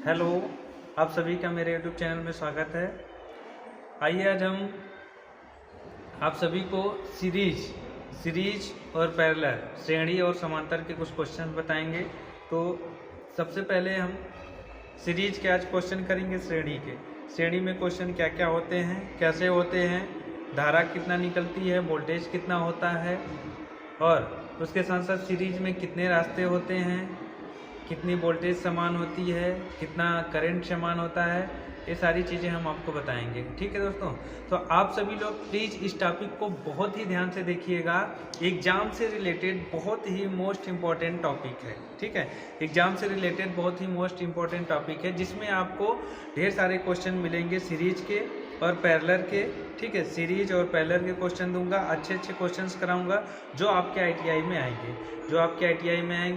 Hello, आप सभी का मेरे यूट्यूब चैनल में स्वागत है। आइए आज हम आप सभी को सीरीज और पैरेलल, श्रेणी और समांतर के कुछ क्वेश्चन बताएंगे। तो सबसे पहले हम सीरीज के आज क्वेश्चन करेंगे। श्रेणी में क्वेश्चन क्या क्या होते हैं, कैसे होते हैं, धारा कितना निकलती है, वोल्टेज कितना होता है, और उसके साथ साथ सीरीज में कितने रास्ते होते हैं, कितनी वोल्टेज समान होती है, कितना करंट समान होता है, ये सारी चीज़ें हम आपको बताएंगे। ठीक है दोस्तों, तो आप सभी लोग प्लीज़ इस टॉपिक को बहुत ही ध्यान से देखिएगा। एग्जाम से रिलेटेड बहुत ही मोस्ट इम्पॉर्टेंट टॉपिक है। ठीक है, एग्जाम से रिलेटेड बहुत ही मोस्ट इम्पॉर्टेंट टॉपिक है, जिसमें आपको ढेर सारे क्वेश्चन मिलेंगे सीरीज के और पैरेलल के। ठीक है, सीरीज और पैरेलल के क्वेश्चन दूंगा, अच्छे अच्छे क्वेश्चंस कराऊंगा जो आपके आईटीआई में आएंगे,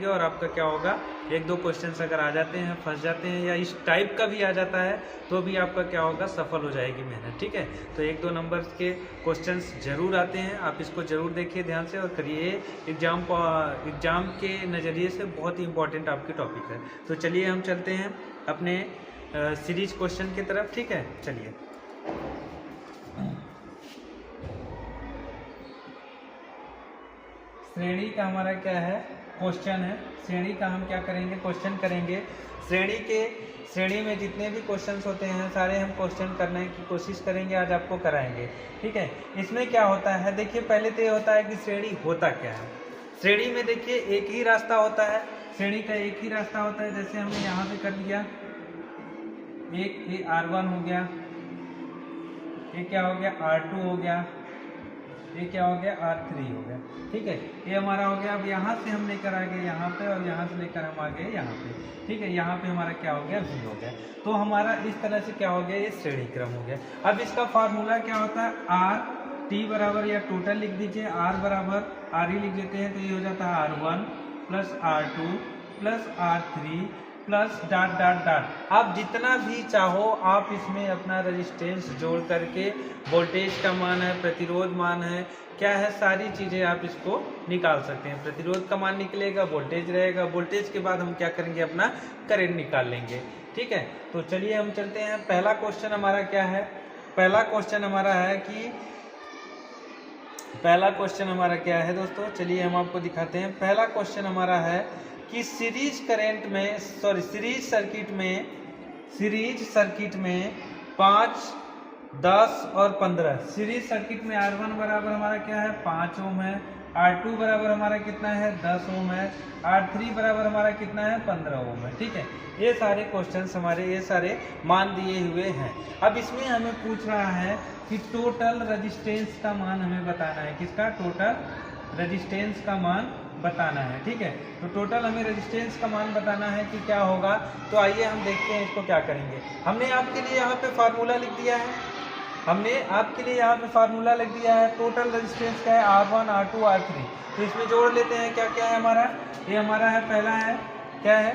और आपका क्या होगा, एक दो क्वेश्चंस अगर आ जाते हैं, फंस जाते हैं, या इस टाइप का भी आ जाता है तो भी आपका क्या होगा, सफल हो जाएगी मेहनत। ठीक है, तो एक दो नंबर के क्वेश्चंस जरूर आते हैं, आप इसको जरूर देखिए ध्यान से और करिए। एग्जाम के नज़रिए से बहुत ही इंपॉर्टेंट आपकी टॉपिक है। तो चलिए हम चलते हैं अपने सीरीज क्वेश्चन की तरफ। ठीक है, चलिए। श्रेणी का हमारा क्या है, क्वेश्चन है। श्रेणी का हम क्या करेंगे, क्वेश्चन करेंगे। श्रेणी में जितने भी क्वेश्चंस होते हैं सारे हम क्वेश्चन करने की कोशिश करेंगे, आज आपको कराएंगे। ठीक है, इसमें क्या होता है, देखिए पहले तो ये होता है कि श्रेणी होता क्या है। श्रेणी में देखिए एक ही रास्ता होता है, श्रेणी का एक ही रास्ता होता है। जैसे हमने यहाँ पे कर लिया, एक ये R1 हो गया, ये क्या हो गया, R2 हो गया, ये क्या हो गया, R3 हो गया। ठीक है, ये हमारा हो गया। अब यहाँ से हम लेकर आ गए यहाँ पे, और यहाँ से लेकर हम आ गए यहाँ पे। ठीक है, यहाँ पे हमारा क्या हो गया, V हो गया। तो हमारा इस तरह से क्या हो गया, ये श्रेणी क्रम हो गया। अब इसका फार्मूला क्या होता है, R T बराबर, या टोटल लिख दीजिए, R बराबर RE लिख देते हैं, तो ये हो जाता है R1 plus R2 plus R3 plus dot dot dot. आप जितना भी चाहो आप इसमें अपना रेजिस्टेंस जोड़ करके, वोल्टेज का मान है, प्रतिरोध मान है, क्या है, सारी चीज़ें आप इसको निकाल सकते हैं। प्रतिरोध का मान निकलेगा, वोल्टेज रहेगा, वोल्टेज के बाद हम क्या करेंगे, अपना करंट निकाल लेंगे। ठीक है, तो चलिए हम चलते हैं। पहला क्वेश्चन हमारा क्या है, पहला क्वेश्चन हमारा क्या है दोस्तों, चलिए हम आपको दिखाते हैं। पहला क्वेश्चन हमारा है कि सीरीज सर्किट में 5, 10 और 15। सीरीज सर्किट में R1 बराबर हमारा क्या है, 5 ओम है, R2 बराबर हमारा कितना है, 10 ओम है, R3 बराबर हमारा कितना है, 15 ओम है। ठीक है, ये सारे क्वेश्चंस हमारे, ये सारे मान दिए हुए हैं। अब इसमें हमें पूछ रहा है कि टोटल रेजिस्टेंस का मान हमें बताना है। किसका, टोटल रेजिस्टेंस का मान बताना है। ठीक है, तो टोटल हमें रेजिस्टेंस का मान बताना है कि क्या होगा। तो आइए हम देखते हैं इसको क्या करेंगे। हमने आपके लिए यहाँ पे फार्मूला लिख दिया है, टोटल रेजिस्टेंस का है R1 R2 R3। तो इसमें जोड़ लेते हैं, क्या क्या है हमारा, ये हमारा है, पहला है क्या है,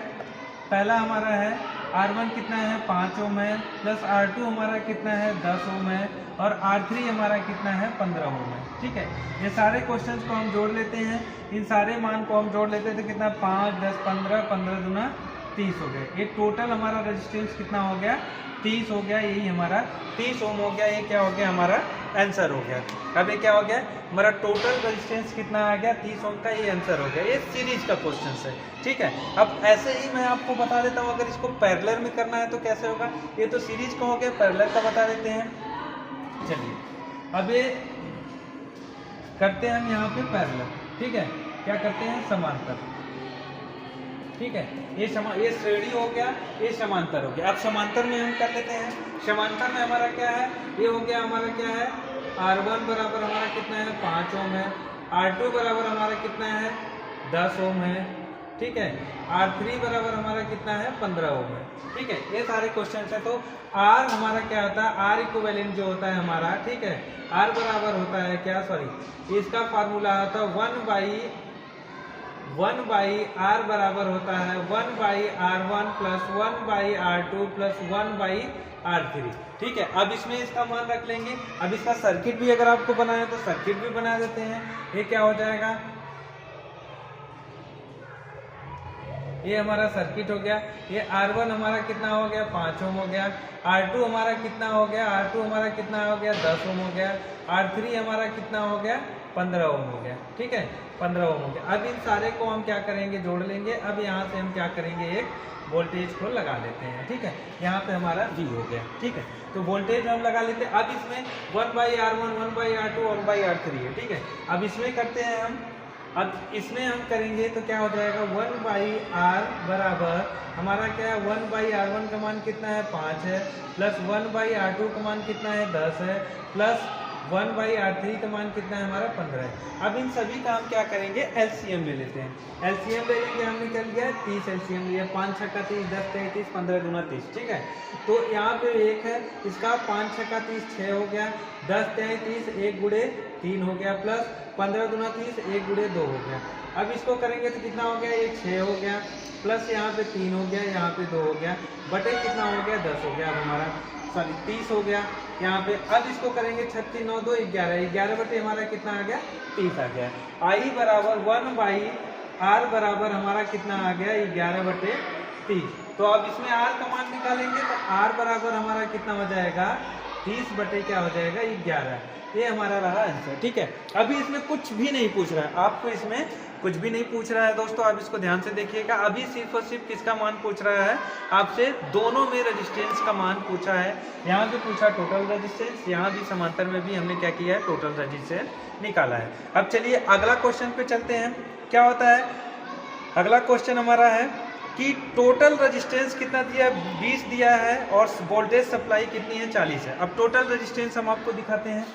पहला हमारा है R1 कितना है, 5 ओम है, प्लस R2 हमारा कितना है, 10 ओम है, और R3 हमारा कितना है, 15 ओम है। ठीक है, ये सारे क्वेश्चंस को हम जोड़ लेते हैं, इन सारे मान को हम जोड़ लेते हैं, तो कितना, 5, 10, 15, 15 दूना 30 हो गया। ये टोटल हमारा रेजिस्टेंस कितना हो गया, 30 हो गया। यही हमारा 30 ओम हो गया। ये क्या हो गया, हमारा आंसर हो गया। अब ये क्या हो गया, हमारा टोटल रेजिस्टेंस कितना आ गया, 30 ओम का, ये आंसर हो गया। ये सीरीज का क्वेश्चन है। ठीक है, अब ऐसे ही मैं आपको बता देता हूँ, अगर इसको पैरेलल में करना है तो कैसे होगा। ये तो सीरीज का हो गया, पैरेलल का बता देते हैं। चलिए अब ये करते हैं हम यहाँ पे पैरेलल। ठीक है, क्या करते हैं, समांतर। ठीक है, ये श्रेणी हो गया, ये समांतर हो गया। अब समांतर में हम कर लेते हैं। समांतर में हमारा क्या है, ये हो गया हमारा क्या है, R1 बराबर हमारा कितना है, 5 ओम है, R2 बराबर हमारा कितना है, 10 ओम है। ठीक है, R3 बराबर हमारा कितना है, 15 ओम है। ठीक है, ये सारे क्वेश्चन है। तो R हमारा क्या होता है, R इक्विवेलेंट जो होता है हमारा, ठीक है, R बराबर होता है क्या, इसका फार्मूला होता है 1/R बराबर होता है 1/R1 plus 1/R2 plus 1/R3। ठीक है, अब इसमें इसका मान रख लेंगे। अब इसका सर्किट भी अगर आपको बनाना है तो सर्किट भी बना देते हैं। ये क्या हो जाएगा, ये हमारा सर्किट हो गया। ये R1 हमारा कितना हो गया 5 ओम हो गया। R2 हमारा कितना हो गया, R2 हमारा कितना हो गया 10 ओम हो गया। R3 हमारा कितना हो गया 15 ओम हो गया। ठीक है, 15 ओम हो गया। अब इन सारे को हम क्या करेंगे, जोड़ लेंगे। अब यहाँ से हम क्या करेंगे, एक वोल्टेज को लगा लेते हैं। ठीक है, यहाँ पे हमारा V हो गया। ठीक है, तो वोल्टेज हम लगा लेते हैं। अब इसमें 1/R1 1/R2 1/R3 है। ठीक है, अब इसमें करते हैं हम। अब इसमें हम करेंगे तो क्या हो जाएगा, 1/R बराबर हमारा क्या है, 1/R1 का मान कितना है 5 है, प्लस 1/R2 का मान कितना है 10 है, प्लस 1/R3 का मान कितना है हमारा 15 है। अब इन सभी का हम क्या करेंगे, एलसीएम ले लेते हैं। एलसीएम ले लेंगे, हमने कर लिया 30 एलसीएम लिया, 5 छक्का 30, 10 33, 15 दूना 30। ठीक है, तो यहाँ पे एक है, इसका 5 छक्का 30 6 हो गया, 10 33 1 गुणे 3 हो गया, प्लस 15 दूना 30 1 गुणे 2 हो गया। अब इसको करेंगे तो कितना हो गया, ये 6 हो गया, प्लस यहाँ पे 3 हो गया, यहाँ पे 2 हो गया, बटे कितना हो गया 10 हो गया। अब हमारा 30 हो गया यहाँ पे। अब इसको करेंगे 36 9 2 11, 11 बटे हमारा कितना आ गया 30 आ गया। I बराबर 1/R बराबर हमारा कितना आ गया 11 बटे 30। तो अब इसमें R का मान निकालेंगे तो R बराबर हमारा कितना हो जाएगा 30 बटे क्या हो जाएगा 11। ये हमारा रहा आंसर। ठीक है, अभी इसमें कुछ भी नहीं पूछ रहा है, आपको इसमें कुछ भी नहीं पूछ रहा है दोस्तों। आप इसको ध्यान से देखिएगा। अभी सिर्फ और सिर्फ किसका मान पूछ रहा है आपसे, दोनों में रेजिस्टेंस का मान पूछा है। यहाँ भी पूछा टोटल रेजिस्टेंस, यहाँ भी समांतर में भी हमने क्या किया है, टोटल रेजिस्टेंस निकाला है। अब चलिए अगला क्वेश्चन पे चलते हैं। क्या होता है अगला क्वेश्चन हमारा है कि टोटल रेजिस्टेंस कितना दिया है 20 दिया है और वोल्टेज सप्लाई कितनी है 40 है। अब टोटल रेजिस्टेंस हम आपको दिखाते हैं।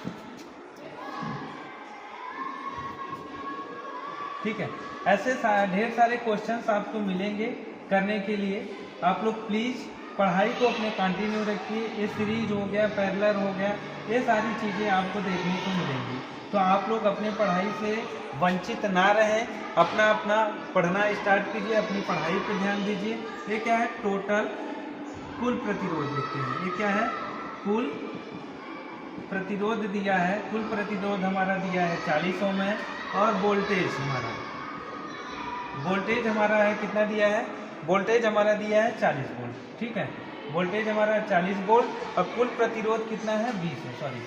ठीक है, ऐसे ढेर सारे क्वेश्चंस आपको मिलेंगे करने के लिए। आप लोग प्लीज़ पढ़ाई को अपने कंटिन्यू रखिए। ये सीरीज हो गया, पैरेलल हो गया, ये सारी चीज़ें आपको देखने को मिलेंगी। तो आप लोग अपने पढ़ाई से वंचित ना रहें, अपना अपना पढ़ना स्टार्ट कीजिए, अपनी पढ़ाई पर ध्यान दीजिए। ये क्या है, टोटल कुल प्रतिरोध लिखते हैं। ये क्या है, कुल प्रतिरोध दिया है। कुल प्रतिरोध हमारा दिया है 40 ओम है। और वोल्टेज हमारा है कितना दिया है, वोल्टेज हमारा दिया है 40 वोल्ट। ठीक है, वोल्टेज हमारा 40 वोल्ट और कुल प्रतिरोध कितना है 20 है, सॉरी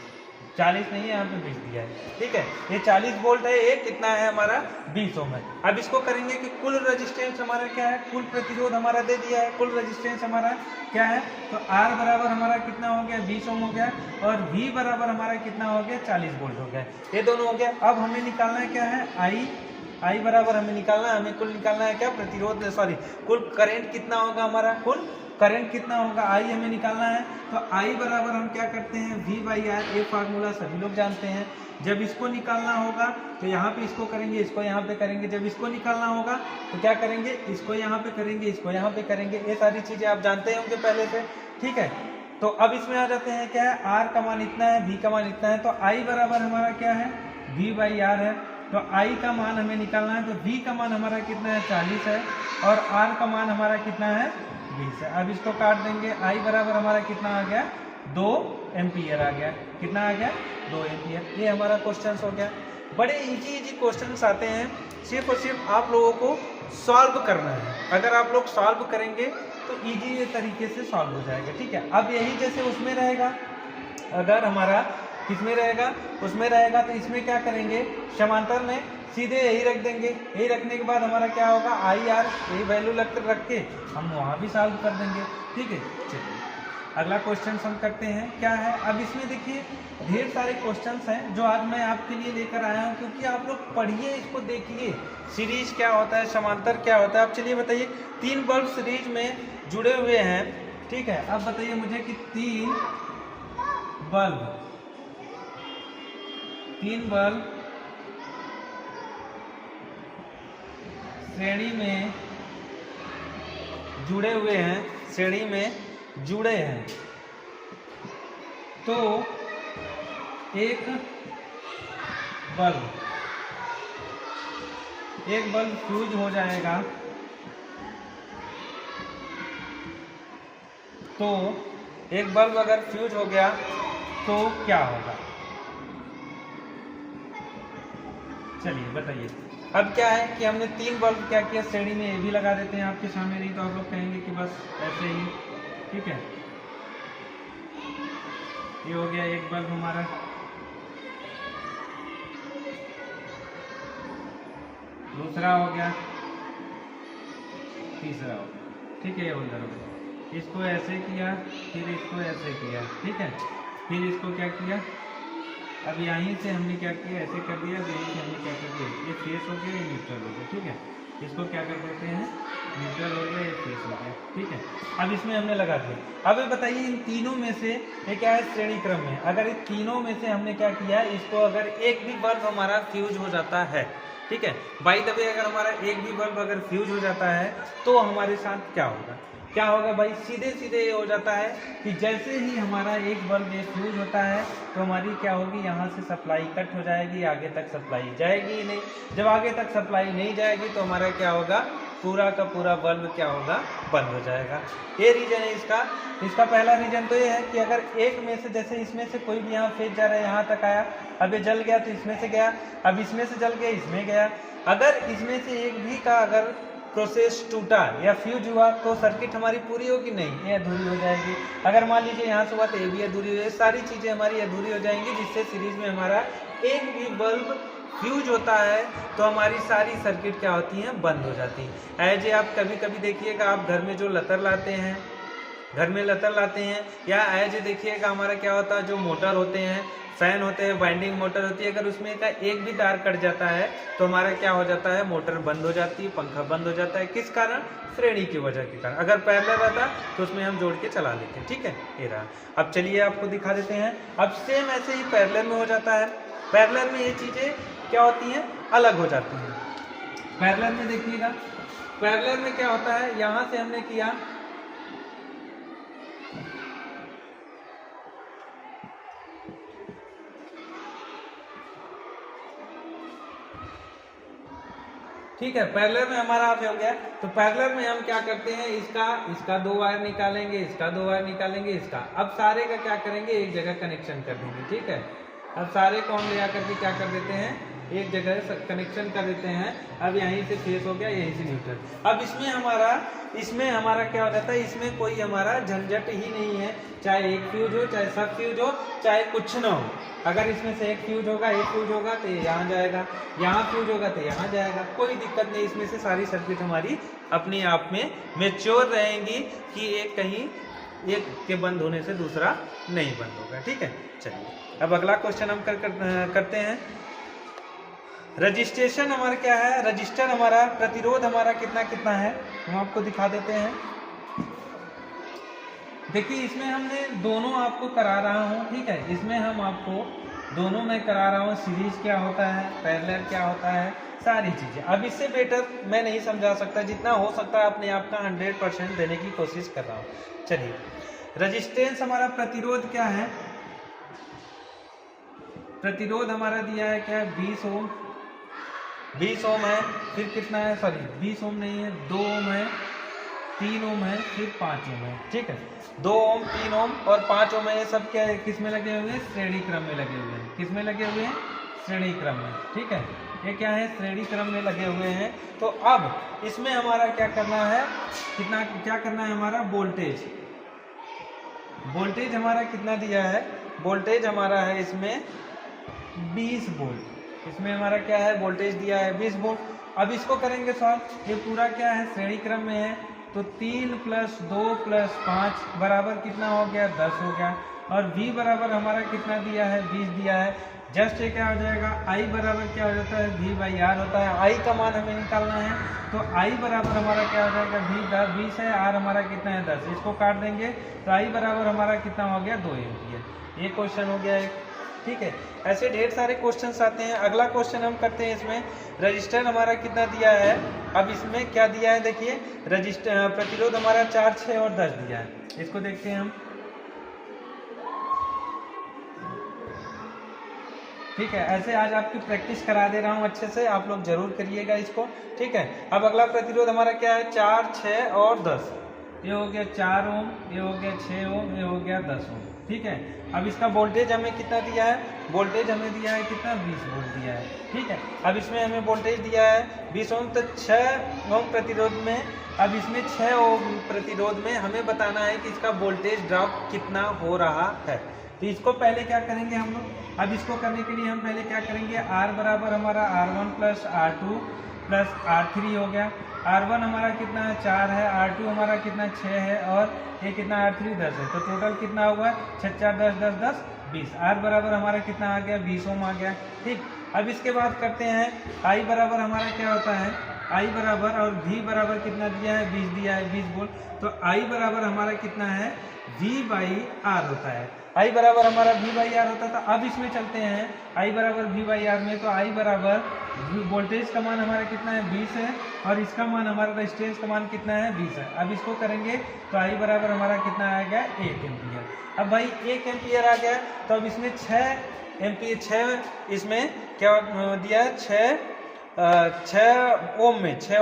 40 नहीं है, यहाँ पे 20 दिया है। ठीक है, ये 40 वोल्ट है, ये कितना है हमारा 20 ओम है। अब इसको करेंगे कि कुल रेजिस्टेंस हमारा क्या है, कुल प्रतिरोध हमारा दे दिया है, कुल रेजिस्टेंस हमारा क्या है, तो R बराबर हमारा कितना हो गया 20 ओम हो गया, और V बराबर हमारा कितना हो गया 40 वोल्ट हो गया। ये दोनों हो गया। अब हमें निकालना है क्या है, I बराबर हमें निकालना है, हमें कुल निकालना है क्या, प्रतिरोध सॉरी कुल करंट कितना होगा हमारा, कुल करंट कितना होगा I हमें निकालना है। तो I बराबर हम क्या करते हैं V/R, ये फार्मूला सभी लोग जानते हैं। जब इसको निकालना होगा तो यहाँ पे इसको करेंगे, इसको यहाँ पे करेंगे। जब इसको निकालना होगा तो क्या करेंगे, इसको यहाँ पे करेंगे, इसको यहाँ पे करेंगे। ये सारी चीजें आप जानते होंगे पहले से। ठीक है, तो अब इसमें आ जाते हैं, क्या है, R का मान इतना है, V का मान इतना है। तो I बराबर हमारा क्या है V/R है। तो I का मान हमें निकालना है, तो V का मान हमारा कितना है 40 है, और R का मान हमारा कितना है 20 है। अब इसको काट देंगे। I बराबर हमारा कितना आ गया 2 एम्पियर आ गया। कितना आ गया 2 एम्पियर। ये हमारा क्वेश्चन हो गया। बड़े इजी क्वेश्चंस आते हैं, सिर्फ और सिर्फ आप लोगों को सॉल्व करना है। अगर आप लोग सॉल्व करेंगे तो इजी तरीके से सॉल्व हो जाएगा। ठीक है, अब यही जैसे उसमें रहेगा, अगर हमारा किसमें रहेगा, उसमें रहेगा, तो इसमें क्या करेंगे, समांतर में सीधे यही रख देंगे। यही रखने के बाद हमारा क्या होगा IR, यही वैल्यू रख के हम वहाँ भी सॉल्व कर देंगे। ठीक है, चलिए अगला क्वेश्चन हम करते हैं। क्या है, अब इसमें देखिए ढेर सारे क्वेश्चंस हैं जो आज मैं आपके लिए लेकर आया हूँ, क्योंकि आप लोग पढ़िए, इसको देखिए, सीरीज क्या होता है, समांतर क्या होता है। अब चलिए बताइए, 3 बल्ब सीरीज में जुड़े हुए हैं। ठीक है, अब बताइए मुझे कि 3 बल्ब श्रेणी में जुड़े हुए हैं, श्रेणी में जुड़े हैं, तो एक बल्ब फ्यूज हो जाएगा। तो एक बल्ब अगर फ्यूज हो गया तो क्या होगा, चलिए बताइए। अब क्या है कि हमने 3 बल्ब क्या किया, श्रेणी में ये भी लगा देते हैं आपके सामने नहीं, तो आप लोग कहेंगे कि बस ऐसे ही, ठीक है। ये हो गया एक बल्ब हमारा, दूसरा हो गया, तीसरा हो गया, ठीक है। ये होल्डर हो गया, इसको ऐसे किया, फिर इसको ऐसे किया, ठीक है। फिर इसको क्या किया, अब यहीं से हमने क्या किया, ऐसे कर दिया, अब यहीं से हमने क्या कर दिया, ये फेस हो गया, ये न्यूट्रल हो गया, ठीक है। इसको क्या कर देते हैं, न्यूट्रल हो गया, ये फेस हो गया, ठीक है। अब इसमें हमने लगा दिया। अब ये बताइए इन तीनों में से ये क्या है, श्रेणी क्रम में, अगर इन तीनों में से हमने क्या किया, इसको अगर एक भी बल्ब हमारा फ्यूज हो जाता है, ठीक है, बाय द वे अगर हमारा एक भी बल्ब अगर फ्यूज हो जाता है तो हमारे साथ क्या होगा, क्या होगा भाई, सीधे सीधे ये हो जाता है कि जैसे ही हमारा एक बल्ब ये फ्यूज होता है तो हमारी क्या होगी, यहाँ से सप्लाई कट हो जाएगी, आगे तक सप्लाई जाएगी ही नहीं। जब आगे तक सप्लाई नहीं जाएगी तो हमारा क्या होगा, पूरा का पूरा बल्ब क्या होगा, बंद हो जाएगा। ये रीजन है इसका। इसका पहला रीजन तो ये है कि अगर एक में से, जैसे इसमें से कोई भी यहाँ फेज जा रहा है, यहाँ तक आया, अब ये जल गया तो इसमें से गया, अब इसमें से जल गया, इसमें गया। अगर इसमें से एक भी का अगर प्रोसेस टूटा या फ्यूज हुआ तो सर्किट हमारी पूरी होगी नहीं, ये अधूरी हो जाएगी। अगर मान लीजिए यहाँ से हुआ तो ये भी अधूरी हो जाएगी, सारी चीज़ें हमारी अधूरी हो जाएंगी, जिससे सीरीज में हमारा एक भी बल्ब फ्यूज होता है तो हमारी सारी सर्किट क्या होती हैं, बंद हो जाती हैं। ऐसे आप कभी कभी देखिएगा, आप घर में जो लतर लाते हैं, घर में लतर लाते हैं, या ऐसे देखिएगा हमारा क्या होता है, जो मोटर होते हैं, फैन होते हैं, वाइंडिंग मोटर होती है, अगर उसमें का एक भी तार कट जाता है तो हमारा क्या हो जाता है, मोटर बंद हो जाती है, पंखा बंद हो जाता है। किस कारण, श्रेणी की वजह के कारण। अगर पैरेलल रहता तो उसमें हम जोड़ के चला लेते हैं, ठीक है। ये रहा। अब चलिए आपको दिखा देते हैं। अब सेम ऐसे ही पैरेलल में हो जाता है। पैरेलल में ये चीजें क्या होती हैं, अलग हो जाती हैं। पैरेलल में देखिएगा, पैरेलल में क्या होता है, यहां से हमने किया, ठीक है, पैरेलल में हमारा आप हो गया। तो पैरेलल में हम क्या करते हैं, इसका 2 वायर निकालेंगे, इसका 2 वायर निकालेंगे, इसका, अब सारे का क्या करेंगे, एक जगह कनेक्शन कर देंगे, ठीक है। अब सारे को हम ले आकर के क्या कर देते हैं, एक जगह कनेक्शन कर देते हैं। अब यहीं से फेस हो गया, यहीं से न्यूट्रल। अब इसमें हमारा क्या हो जाता है, इसमें कोई हमारा झंझट ही नहीं है, चाहे एक फ्यूज हो, चाहे सब फ्यूज हो, चाहे कुछ ना हो। अगर इसमें से एक फ्यूज होगा तो ये यहाँ जाएगा, यहाँ फ्यूज होगा तो यहाँ जाएगा, कोई दिक्कत नहीं। इसमें से सारी सर्किट हमारी अपने आप में मैच्योर रहेंगी कि एक कहीं एक के बंद होने से दूसरा नहीं बंद होगा, ठीक है। चलिए अब अगला क्वेश्चन हम करते हैं। रजिस्ट्रेशन हमारा क्या है, रजिस्टर हमारा, प्रतिरोध हमारा कितना कितना है, हम आपको दिखा देते हैं। देखिए इसमें हमने दोनों आपको करा रहा हूँ, ठीक है। इसमें हम आपको दोनों में करा रहा हूँ, सीरीज क्या होता है, पैरेलल क्या होता है, सारी चीजें। अब इससे बेटर मैं नहीं समझा सकता, जितना हो सकता है अपने आप का 100% देने की कोशिश कर रहा हूँ। चलिए, रजिस्टेंस हमारा, प्रतिरोध क्या है, प्रतिरोध हमारा दिया है क्या है, 20 ओम, 20 ओम है। फिर कितना है, सॉरी 20 ओम नहीं है, 2 ओम है, 3 ओम है, फिर 5 ओम है, ठीक है। 2 ओम, 3 ओम और 5 ओम है, ये सब क्या है, किस में लगे हुए हैं, श्रेणी क्रम में लगे हुए हैं। किस में लगे हुए हैं, श्रेणी क्रम में, ठीक है। ये क्या है, श्रेणी क्रम में लगे हुए हैं। तो अब इसमें हमारा क्या करना है, क्या करना है, हमारा वोल्टेज, वोल्टेज हमारा कितना दिया है, वोल्टेज हमारा है इसमें 20 वोल्ट। इसमें हमारा क्या है, वोल्टेज दिया है 20 वोल्ट। अब इसको करेंगे सॉल्व, ये पूरा क्या है, श्रेणी क्रम में है, तो 3 + 2 + 5 बराबर कितना हो गया, 10 हो गया। और V बराबर हमारा कितना दिया है, 20 दिया है। जस्ट ये क्या हो जाएगा, I बराबर क्या हो जाता है, V/R होता है। I का मान हमें निकालना है, तो I बराबर हमारा क्या हो जाएगा, V 20 है, R हमारा कितना है, 10। इसको काट देंगे तो I बराबर हमारा कितना हो गया, 2 एम्पीयर। ये क्वेश्चन हो गया एक, ठीक है। ऐसे ढेर सारे क्वेश्चंस आते हैं। अगला क्वेश्चन हम करते हैं, इसमें रजिस्टर हमारा कितना दिया है। अब इसमें क्या दिया है, देखिए रजिस्टर, प्रतिरोध हमारा 4, 6 और 10 दिया है। इसको देखते हैं हम, ठीक है। ऐसे आज आपकी प्रैक्टिस करा दे रहा हूँ अच्छे से, आप लोग जरूर करिएगा इसको, ठीक है। अब अगला प्रतिरोध हमारा क्या है, 4, 6 और 10। ये हो गया 4 ओम, ये हो गया 6 ओम, ये हो गया 10 ओम, ठीक है। अब इसका वोल्टेज हमें कितना दिया है, वोल्टेज हमें दिया है कितना 20 वोल्ट दिया है, ठीक है। अब इसमें हमें वोल्टेज दिया है 20 ओम, तो 6 ओम प्रतिरोध में, अब इसमें 6 ओम प्रतिरोध में हमें बताना है कि इसका वोल्टेज ड्रॉप कितना हो रहा है। तो इसको पहले क्या करेंगे हम लोग, अब इसको करने के लिए हम पहले क्या करेंगे, R बराबर हमारा R1 plus R2 plus R3 हो गया। R1 हमारा कितना है 4 है, R2 हमारा कितना 6 है, और ये कितना R3 10 है, तो टोटल कितना होगा 6 4 10 10 10 20। R बराबर हमारा कितना आ गया 20 ओम आ गया, ठीक। अब इसके बाद करते हैं I बराबर हमारा क्या होता है, I बराबर और V बराबर कितना दिया है 20 दिया है 20 वोल्ट, तो I बराबर हमारा कितना है V बाई R होता है। I बराबर हमारा V बाई R होता था। अब इसमें चलते हैं I बराबर V बाई R में, तो I बराबर वोल्टेज का मान हमारा कितना है 20 है, और इसका मान हमारा रेजिस्टेंस का मान कितना है 20 है। अब इसको करेंगे तो I बराबर हमारा कितना आएगा 1 एम्पियर। अब भाई 1 एम्पियर आ गया, तो अब इसमें 6 एम्पियर, 6 इसमें क्या दिया है 6 ओम में, 6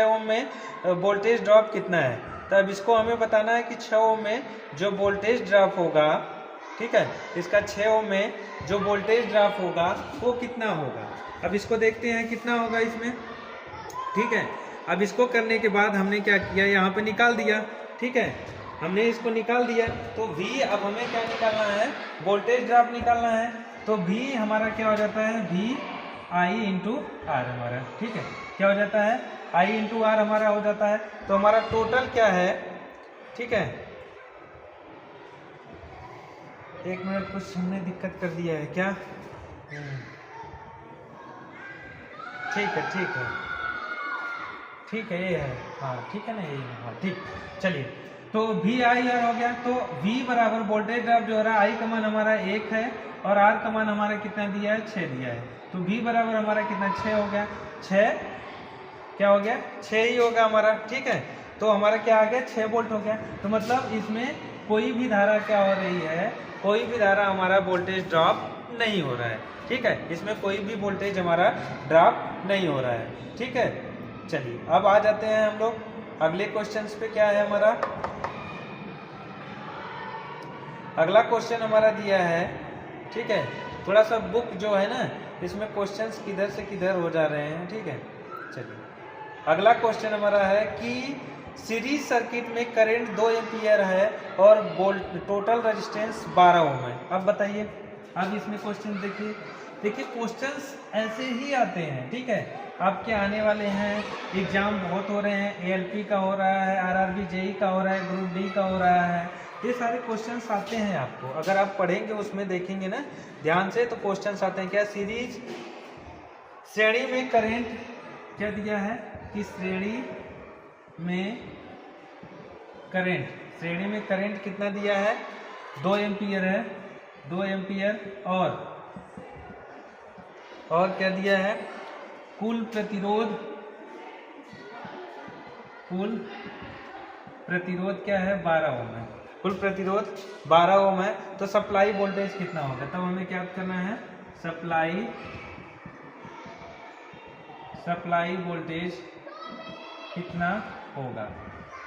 ओम में वोल्टेज ड्रॉप कितना है। तो अब इसको हमें बताना है कि 6 ओम में जो वोल्टेज ड्रॉप होगा, ठीक है, इसका 6 ओम में जो वोल्टेज ड्रॉप होगा वो कितना होगा। अब इसको देखते हैं कितना होगा इसमें, ठीक है। अब इसको करने के बाद हमने क्या किया, यहाँ पे निकाल दिया, ठीक है, हमने इसको निकाल दिया। तो V, अब हमें क्या निकालना है, वोल्टेज ड्रॉप निकालना है। तो V हमारा क्या हो जाता है, V I इंटू R हमारा, ठीक है, क्या हो जाता है I इंटू R हमारा हो जाता है। तो हमारा टोटल क्या है, ठीक है, एक मिनट, कुछ हमने दिक्कत कर दिया है क्या, ठीक है ठीक है ठीक है, ये है, हाँ ठीक है ना, यही है, हाँ ठीक। चलिए, तो V I R हो गया। तो V बराबर वोल्टेज ड्रॉप जो हो रहा है, I का मान हमारा 1 है और R का मान हमारा कितना दिया है 6 दिया है। तो V बराबर हमारा कितना 6 हो गया, 6 क्या हो गया 6 ही होगा हमारा, ठीक है। तो हमारा क्या आ गया 6 वोल्ट हो गया। तो मतलब इसमें कोई भी धारा क्या हो रही है, कोई भी धारा हमारा वोल्टेज ड्रॉप नहीं हो रहा है, ठीक है, इसमें कोई भी वोल्टेज हमारा ड्रॉप नहीं हो रहा है, ठीक है। चलिए, अब आ जाते हैं हम लोग अगले क्वेश्चंस पे। क्या है हमारा अगला क्वेश्चन हमारा दिया है, ठीक है, थोड़ा सा बुक जो है ना, इसमें क्वेश्चंस किधर से किधर हो जा रहे हैं, ठीक है। चलिए, अगला क्वेश्चन हमारा है कि सीरीज सर्किट में करंट 2 एम्पियर है और टोटल रेजिस्टेंस 12 ओम है। अब बताइए, अब इसमें क्वेश्चन देखिए क्वेश्चंस ऐसे ही आते हैं, ठीक है, आपके आने वाले हैं, एग्जाम बहुत हो रहे हैं, ALP का हो रहा है, RRB JEE का हो रहा है, ग्रुप D का हो रहा है, ये सारे क्वेश्चंस आते हैं आपको। अगर आप पढ़ेंगे, उसमें देखेंगे ना ध्यान से, तो क्वेश्चंस आते हैं। क्या सीरीज श्रेणी में करंट क्या दिया है कि श्रेणी में करंट कितना दिया है 2 एम्पियर है, 2 एम्पियर, और क्या दिया है, कुल प्रतिरोध क्या है 12 ओम है, कुल प्रतिरोध 12 ओम है। तो सप्लाई वोल्टेज कितना होगा, तब हमें क्या करना है, सप्लाई वोल्टेज कितना होगा।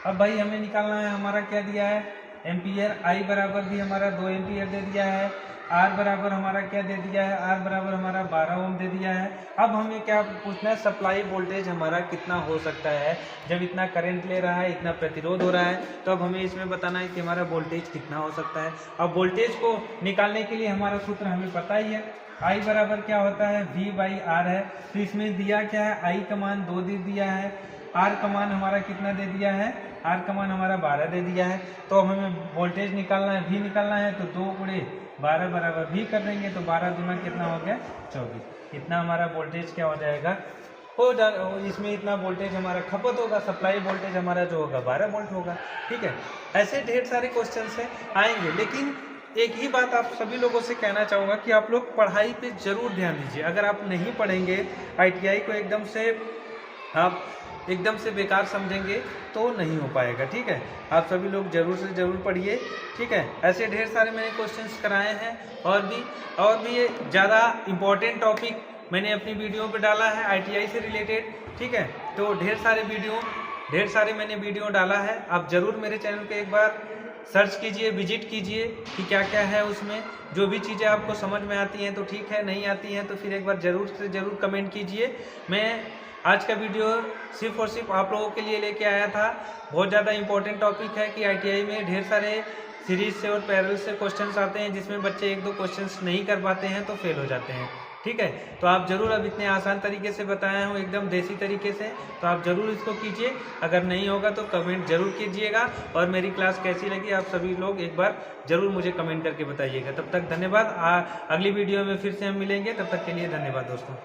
अब भाई हमें निकालना है, हमारा क्या दिया है एम्पियर, I बराबर भी हमारा 2 एम्पियर दे दिया है, R बराबर हमारा क्या दे दिया है, R बराबर हमारा 12 ओम दे दिया है। अब हमें क्या पूछना है, सप्लाई वोल्टेज हमारा कितना हो सकता है जब इतना करंट ले रहा है, इतना प्रतिरोध हो रहा है। तो अब हमें इसमें बताना है कि हमारा वोल्टेज कितना हो सकता है। अब वोल्टेज को निकालने के लिए हमारा सूत्र हमें पता ही है, I बराबर क्या होता है V बाई R है। तो इसमें दिया क्या है, I का मान 2 दे दिया है, R का मान हमारा कितना दे दिया है, R का मान हमारा 12 दे दिया है। तो अब हमें वोल्टेज निकालना है, V निकालना है, तो 2 गुणे 12 बराबर V कर देंगे, तो 12 दूना कितना हो गया 24। इतना हमारा वोल्टेज क्या हो जाएगा, इसमें इतना वोल्टेज हमारा खपत होगा, सप्लाई वोल्टेज हमारा जो होगा 12 वोल्ट होगा, ठीक है। ऐसे ढेर सारे क्वेश्चन से आएंगे, लेकिन एक ही बात आप सभी लोगों से कहना चाहूँगा कि आप लोग पढ़ाई पे जरूर ध्यान दीजिए। अगर आप नहीं पढ़ेंगे, ITI को एकदम से बेकार समझेंगे तो नहीं हो पाएगा, ठीक है। आप सभी लोग जरूर से जरूर पढ़िए, ठीक है। ऐसे ढेर सारे मैंने क्वेश्चंस कराए हैं, और भी ये ज़्यादा इम्पोर्टेंट टॉपिक मैंने अपनी वीडियो पे डाला है ITI से रिलेटेड, ठीक है। तो ढेर सारे मैंने वीडियो डाला है, आप ज़रूर मेरे चैनल पे एक बार सर्च कीजिए, विजिट कीजिए कि क्या क्या है उसमें। जो भी चीज़ें आपको समझ में आती हैं तो ठीक है, नहीं आती हैं तो फिर एक बार ज़रूर से ज़रूर कमेंट कीजिए। मैं आज का वीडियो सिर्फ और सिर्फ आप लोगों के लिए लेके आया था। बहुत ज़्यादा इंपॉर्टेंट टॉपिक है कि ITI में ढेर सारे सीरीज से और पैरेलल से क्वेश्चंस आते हैं, जिसमें बच्चे 1-2 क्वेश्चंस नहीं कर पाते हैं तो फेल हो जाते हैं। ठीक है, तो आप ज़रूर, अब इतने आसान तरीके से बताया हूँ, एकदम देसी तरीके से, तो आप ज़रूर इसको कीजिए। अगर नहीं होगा तो कमेंट ज़रूर कीजिएगा, और मेरी क्लास कैसी लगी आप सभी लोग एक बार ज़रूर मुझे कमेंट करके बताइएगा। तब तक धन्यवाद। अगली वीडियो में फिर से हम मिलेंगे, तब तक के लिए धन्यवाद दोस्तों।